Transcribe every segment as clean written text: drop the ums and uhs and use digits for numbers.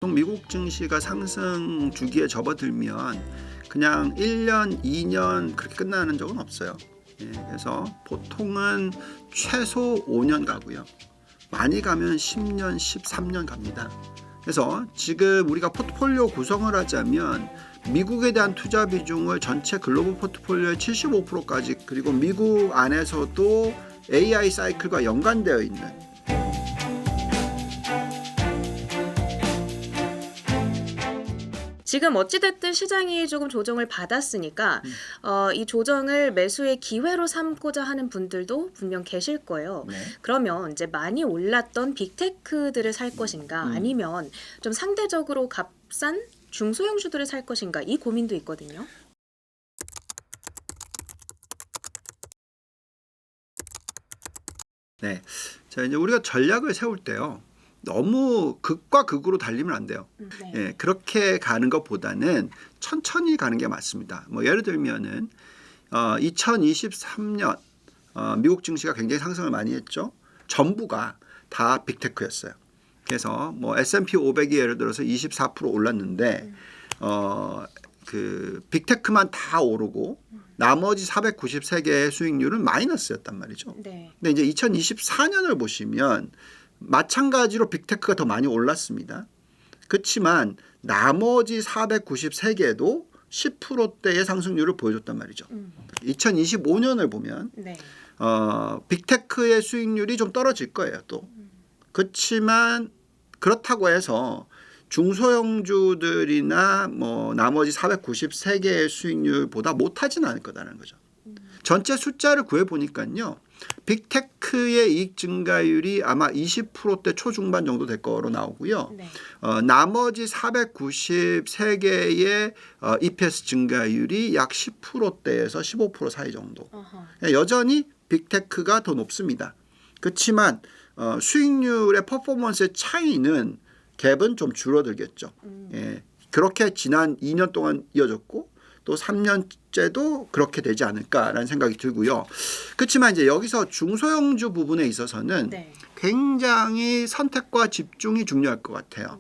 보통 미국 증시가 상승 주기에 접어들면 그냥 1년, 2년 그렇게 끝나는 적은 없어요. 그래서 보통은 최소 5년 가고요. 많이 가면 10년, 13년 갑니다. 그래서 지금 우리가 포트폴리오 구성을 하자면 미국에 대한 투자 비중을 전체 글로벌 포트폴리오의 75%까지, 그리고 미국 안에서도 AI 사이클과 연관되어 있는, 지금 어찌됐든 시장이 조금 조정을 받았으니까 이 조정을 매수의 기회로 삼고자 하는 분들도 분명 계실 거예요. 네. 그러면 이제 많이 올랐던 빅테크들을 살 것인가 아니면 좀 상대적으로 값싼 중소형주들을 살 것인가, 이 고민도 있거든요. 네. 자, 이제 우리가 전략을 세울 때요, 너무 극과 극으로 달리면 안 돼요. 네. 그렇게 가는 것보다는 천천히 가는 게 맞습니다. 뭐 예를 들면은 2023년 미국 증시가 굉장히 상승을 많이 했죠. 전부가 다 빅테크였어요. 그래서 뭐 S&P 500이 예를 들어서 24% 올랐는데 그 빅테크만 다 오르고 나머지 493개의 수익률은 마이너스였단 말이죠. 네. 근데 이제 2024년을 보시면 마찬가지로 빅테크가 더 많이 올랐습니다. 그렇지만 나머지 493개도 10%대의 상승률을 보여줬단 말이죠. 2025년을 보면 네. 빅테크의 수익률이 좀 떨어질 거예요, 또. 그렇지만 그렇다고 해서 중소형주들이나 뭐 나머지 493개의 수익률보다 못하진 않을 거다라는 거죠. 전체 숫자를 구해보니까요, 빅테크의 이익 증가율이 아마 20%대 초중반 정도 될 거로 나오고요. 네. 나머지 493개의 EPS 증가율이 약 10%대에서 15% 사이 정도. 여전히 빅테크가 더 높습니다. 그렇지만 수익률의 퍼포먼스의 차이는, 갭은 좀 줄어들겠죠. 그렇게 지난 2년 동안 이어졌고 또 3년째도 그렇게 되지 않을까라는 생각이 들고요. 그렇지만 이제 여기서 중소형주 부분에 있어서는 네. 굉장히 선택과 집중이 중요할 것 같아요.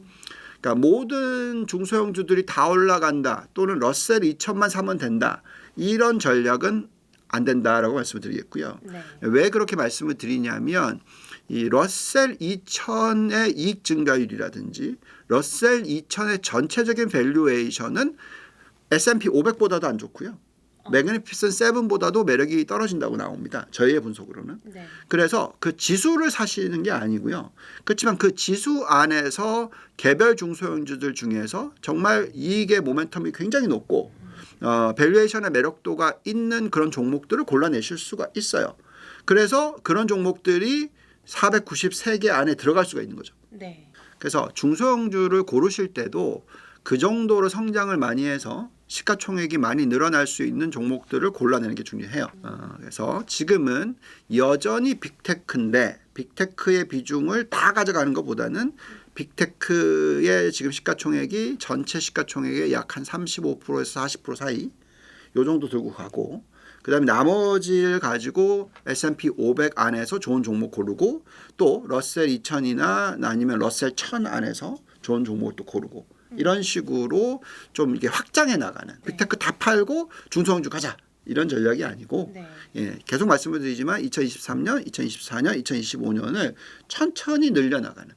그러니까 모든 중소형주들이 다 올라간다, 또는 러셀 2000만 사면 된다, 이런 전략은 안 된다라고 말씀을 드리겠고요. 네. 왜 그렇게 말씀을 드리냐면 이 러셀 2000의 이익 증가율이라든지 러셀 2000의 전체적인 밸류에이션은 S&P 500보다도 안 좋고요. 매그니피센트 7보다도 매력이 떨어진다고 나옵니다. 저희의 분석으로는. 네. 그래서 그 지수를 사시는 게 아니고요. 그렇지만 그 지수 안에서 개별 중소형주들 중에서 정말 이익의 모멘텀이 굉장히 높고 밸류에이션의 매력도가 있는 그런 종목들을 골라내실 수가 있어요. 그래서 그런 종목들이 493개 안에 들어갈 수가 있는 거죠. 네. 그래서 중소형주를 고르실 때도 그 정도로 성장을 많이 해서 시가총액이 많이 늘어날 수 있는 종목들을 골라내는 게 중요해요. 그래서 지금은 여전히 빅테크인데 빅테크의 비중을 다 가져가는 것보다는 빅테크의 지금 시가총액이 전체 시가총액의 약 한 35%에서 40% 사이 요 정도 들고 가고, 그 다음에 나머지를 가지고 S&P 500 안에서 좋은 종목 고르고, 또 러셀 2000이나 아니면 러셀 1000 안에서 좋은 종목도 고르고, 이런 식으로 좀 이게 확장해 나가는, 빅테크 다 팔고 중소형주 가자, 이런 전략이 아니고, 계속 말씀을 드리지만 2023년, 2024년, 2025년을 천천히 늘려나가는,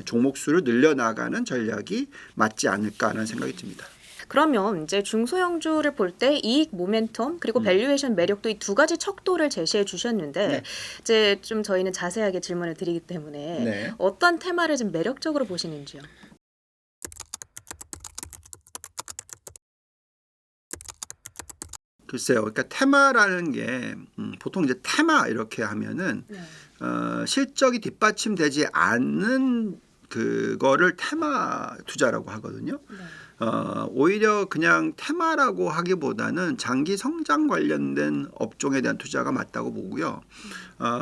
종목 수를 늘려나가는 전략이 맞지 않을까라는 생각이 듭니다. 그러면 이제 중소형주를 볼 때 이익 모멘텀 그리고 밸류에이션 매력도 이 두 가지 척도를 제시해 주셨는데, 네. 이제 좀 저희는 자세하게 질문을 드리기 때문에 네. 어떤 테마를 좀 매력적으로 보시는지요? 글쎄요. 그러니까 테마라는 게 보통 이제 테마 이렇게 하면은 실적이 뒷받침되지 않는 그거를 테마 투자라고 하거든요. 오히려 그냥 테마라고 하기보다는 장기 성장 관련된 업종에 대한 투자가 맞다고 보고요.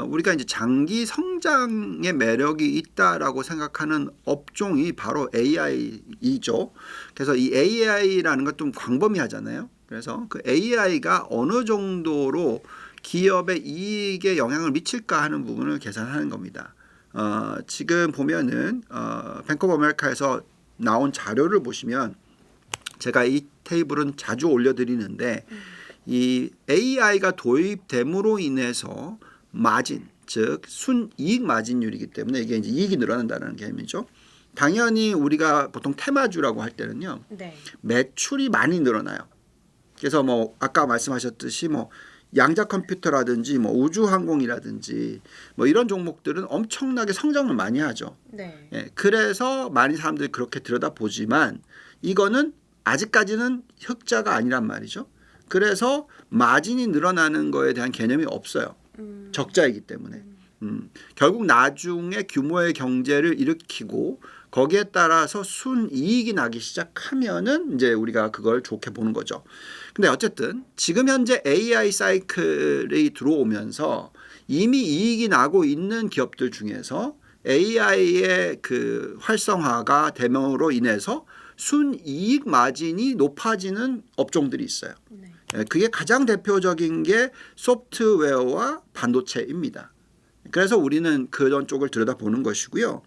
우리가 이제 장기 성장의 매력이 있다라고 생각하는 업종이 바로 AI이죠. 그래서 이 AI라는 것 좀 광범위하잖아요. 그래서 그 AI가 어느 정도로 기업의 이익에 영향을 미칠까 하는 부분을 계산하는 겁니다. 지금 보면은 뱅크 오브 아메리카에서 나온 자료를 보시면 제가 이 테이블은 자주 올려드리는데 이 AI가 도입됨으로 인해서 마진, 즉 순이익 마진율이기 때문에 이게 이제 이익이 늘어난다는 개념이죠. 당연히 우리가 보통 테마주라고 할 때는요, 네. 매출이 많이 늘어나요. 그래서 뭐 아까 말씀하셨듯이 뭐 양자 컴퓨터라든지 뭐 우주항공이라든지 뭐 이런 종목들은 엄청나게 성장을 많이 하죠. 네. 예, 그래서 많은 사람들이 그렇게 들여다보지만 이거는 아직까지는 흑자가 아니란 말이죠. 그래서 마진이 늘어나는 거에 대한 개념이 없어요. 적자이기 때문에. 결국 나중에 규모의 경제를 일으키고 거기에 따라서 순이익이 나기 시작하면은 이제 우리가 그걸 좋게 보는 거죠. 근데 어쨌든 지금 현재 AI 사이클이 들어오면서 이미 이익이 나고 있는 기업들 중에서 AI의 그 활성화가 됨으로 인해서 순이익 마진이 높아지는 업종들이 있어요. 네. 그게 가장 대표적인 게 소프트웨어와 반도체입니다. 그래서 우리는 그런 쪽을 들여다보는 것이고요.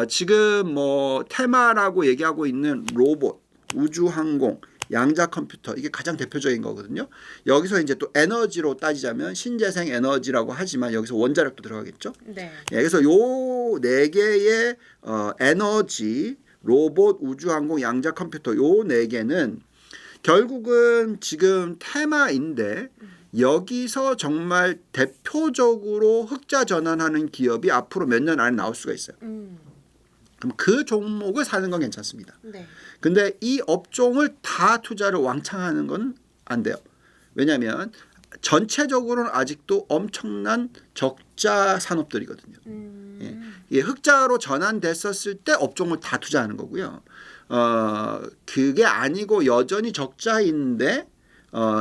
지금 뭐 테마라고 얘기하고 있는 로봇, 우주항공, 양자 컴퓨터 이게 가장 대표적인 거거든요. 여기서 이제 또 에너지로 따지자면 신재생 에너지라고 하지만 여기서 원자력도 들어가겠죠. 네. 그래서 요 네 개의 에너지, 로봇, 우주항공, 양자 컴퓨터 요 네 개는 결국은 지금 테마인데 여기서 정말 대표적으로 흑자 전환하는 기업이 앞으로 몇 년 안에 나올 수가 있어요. 그럼 그 종목을 사는 건 괜찮습니다. 네. 근데 이 업종을 다 투자를 왕창 하는 건 안 돼요. 왜냐하면 전체적으로는 아직도 엄청난 적자 산업들이거든요. 예. 이게 흑자로 전환됐었을 때 업종을 다 투자하는 거고요. 그게 아니고 여전히 적자인데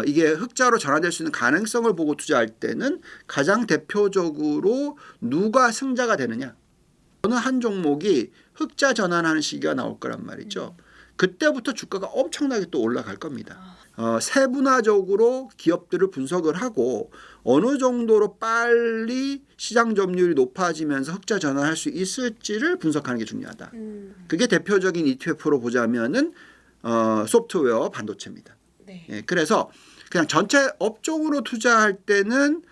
이게 흑자로 전환될 수 있는 가능성을 보고 투자할 때는 가장 대표적으로 누가 승자가 되느냐. 어느 한 종목이 흑자 전환하는 시기가 나올 거란 말이죠. 그때부터 주가가 엄청나게 또 올라갈 겁니다. 세분화적으로 기업들을 분석을 하고 어느 정도로 빨리 시장 점유율이 높아지면서 흑자 전환할 수 있을지를 분석하는 게 중요하다. 그게 대표적인 ETF로 보자면은 소프트웨어 반도체입니다. 네. 예, 그래서 그냥 전체 업종으로 투자할 때는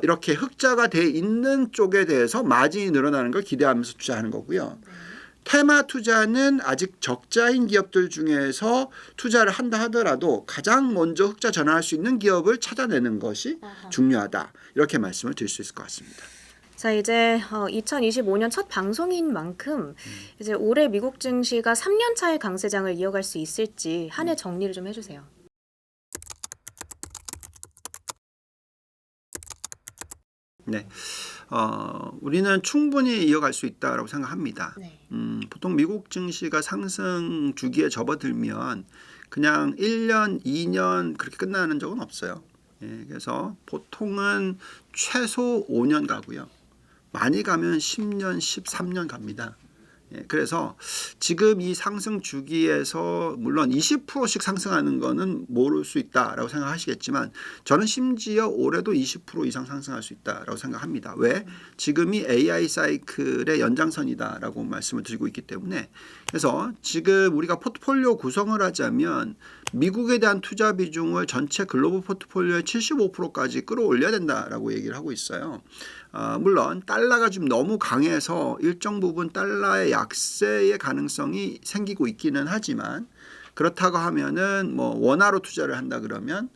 이렇게 흑자가 돼 있는 쪽에 대해서 마진이 늘어나는 걸 기대하면서 투자하는 거고요. 테마 투자는 아직 적자인 기업들 중에서 투자를 한다 하더라도 가장 먼저 흑자 전환할 수 있는 기업을 찾아내는 것이 중요하다. 이렇게 말씀을 드릴 수 있을 것 같습니다. 자, 이제 2025년 첫 방송인 만큼 이제 올해 미국 증시가 3년 차의 강세장을 이어갈 수 있을지 한 해 정리를 좀 해주세요. 네, 우리는 충분히 이어갈 수 있다고 생각합니다. 네. 보통 미국 증시가 상승 주기에 접어들면 그냥 1년, 2년 그렇게 끝나는 적은 없어요. 예, 그래서 보통은 최소 5년 가고요. 많이 가면 10년, 13년 갑니다. 예, 그래서 지금 이 상승 주기에서 물론 20%씩 상승하는 거는 모를 수 있다라고 생각하시겠지만 저는 심지어 올해도 20% 이상 상승할 수 있다라고 생각합니다. 왜? 지금이 AI 사이클의 연장선이다라고 말씀을 드리고 있기 때문에 그래서 지금 우리가 포트폴리오 구성을 하자면 미국에 대한 투자 비중을 전체 글로벌 포트폴리오의 75%까지 끌어올려야 된다라고 얘기를 하고 있어요. 물론 달러가 좀 너무 강해서 일정 부분 달러의 약세의 가능성이 생기고 있기는 하지만 그렇다고 하면은 뭐 원화로 투자를 한다 그러면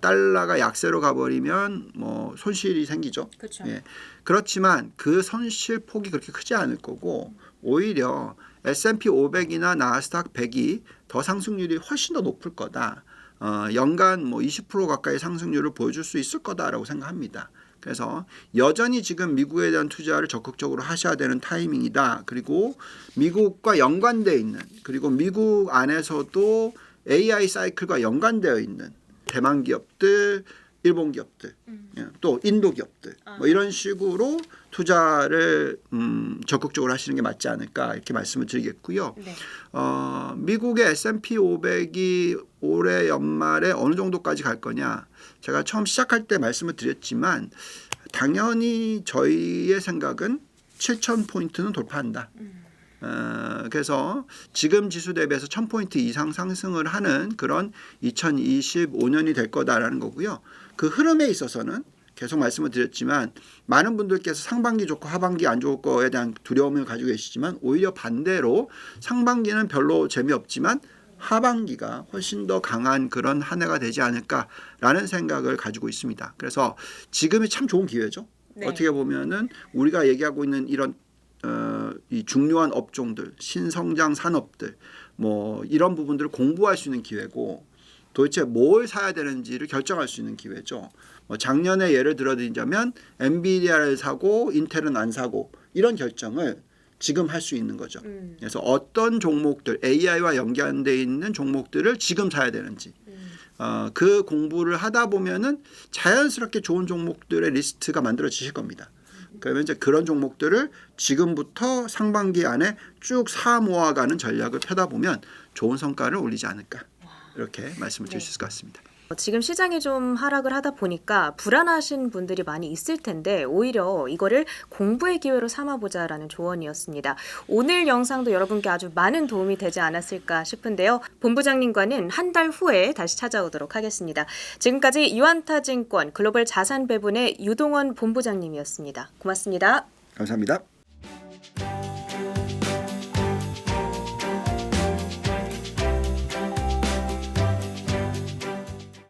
달러가 약세로 가버리면 뭐 손실이 생기죠. 그렇죠. 예. 그렇지만 그 손실 폭이 그렇게 크지 않을 거고 오히려 S&P 500이나 나스닥 100이 더 상승률이 훨씬 더 높을 거다. 연간 뭐 20% 가까이 상승률을 보여줄 수 있을 거다라고 생각합니다. 그래서 여전히 지금 미국에 대한 투자를 적극적으로 하셔야 되는 타이밍이다. 그리고 미국과 연관되어 있는 그리고 미국 안에서도 AI 사이클과 연관되어 있는 대만 기업들, 일본 기업들, 또 인도 기업들 뭐 이런 식으로 투자를 적극적으로 하시는 게 맞지 않을까 이렇게 말씀을 드리겠고요. 네. 미국의 S&P 500이 올해 연말에 어느 정도까지 갈 거냐 제가 처음 시작할 때 말씀을 드렸지만 당연히 저희의 생각은 7,000포인트는 돌파한다. 그래서 지금 지수 대비해서 1000포인트 이상 상승을 하는 그런 2025년이 될 거다라는 거고요. 그 흐름에 있어서는 계속 말씀을 드렸지만 많은 분들께서 상반기 좋고 하반기 안 좋을 거에 대한 두려움을 가지고 계시지만 오히려 반대로 상반기는 별로 재미없지만 하반기가 훨씬 더 강한 그런 한 해가 되지 않을까라는 생각을 가지고 있습니다. 그래서 지금이 참 좋은 기회죠. 네. 어떻게 보면은 우리가 얘기하고 있는 이런 이 중요한 업종들, 신성장 산업들, 뭐 이런 부분들을 공부할 수 있는 기회고 도대체 뭘 사야 되는지를 결정할 수 있는 기회죠. 뭐 작년에 예를 들어드리자면 엔비디아를 사고 인텔은 안 사고 이런 결정을 지금 할 수 있는 거죠. 그래서 어떤 종목들 AI와 연관되어 있는 종목들을 지금 사야 되는지 그 공부를 하다 보면은 자연스럽게 좋은 종목들의 리스트가 만들어지실 겁니다. 그러면 이제 그런 종목들을 지금부터 상반기 안에 쭉 사 모아가는 전략을 펴다 보면 좋은 성과를 올리지 않을까 이렇게 말씀을 드릴 수 있을 것 같습니다. 지금 시장이 좀 하락을 하다 보니까 불안하신 분들이 많이 있을 텐데 오히려 이거를 공부의 기회로 삼아보자라는 조언이었습니다. 오늘 영상도 여러분께 아주 많은 도움이 되지 않았을까 싶은데요. 본부장님과는 한 달 후에 다시 찾아오도록 하겠습니다. 지금까지 유안타증권 글로벌 자산배분의 유동원 본부장님이었습니다. 고맙습니다. 감사합니다.